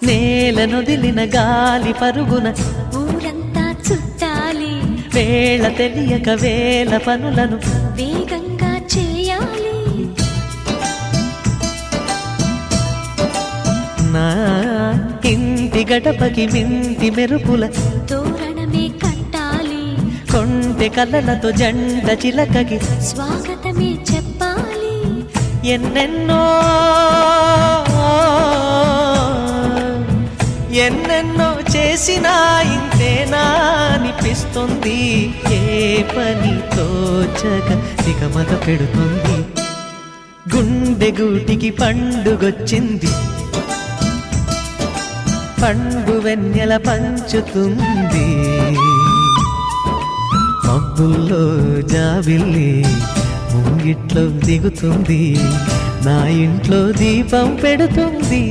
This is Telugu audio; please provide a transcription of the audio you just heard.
నేలనొదిలిన గాలి పరుగున ఊరంతా చుట్టాలి, వేళ తెలియక వేల పనులను వేగంగా చేయాలి. నా ఇంటి గడపకి మింటి మెరుపుల తోరణమే కట్టాలి, కొంటె కలలతో జంట చిలకకి స్వాగతమే చెప్పాలి. ఎన్నెన్నో ఎన్నెన్నో చేసినా ఇంతేనా అనిపిస్తుంది. ఏ పని తోచక దిగమగ పెడుతుంది. గుండె గూటికి పండుగొచ్చింది, పండు వెన్నెల పంచుతుంది. మబ్బుల్లో జాబిల్లి ముంగిట్లో దిగుతుంది, నా ఇంట్లో దీపం పెడుతుంది.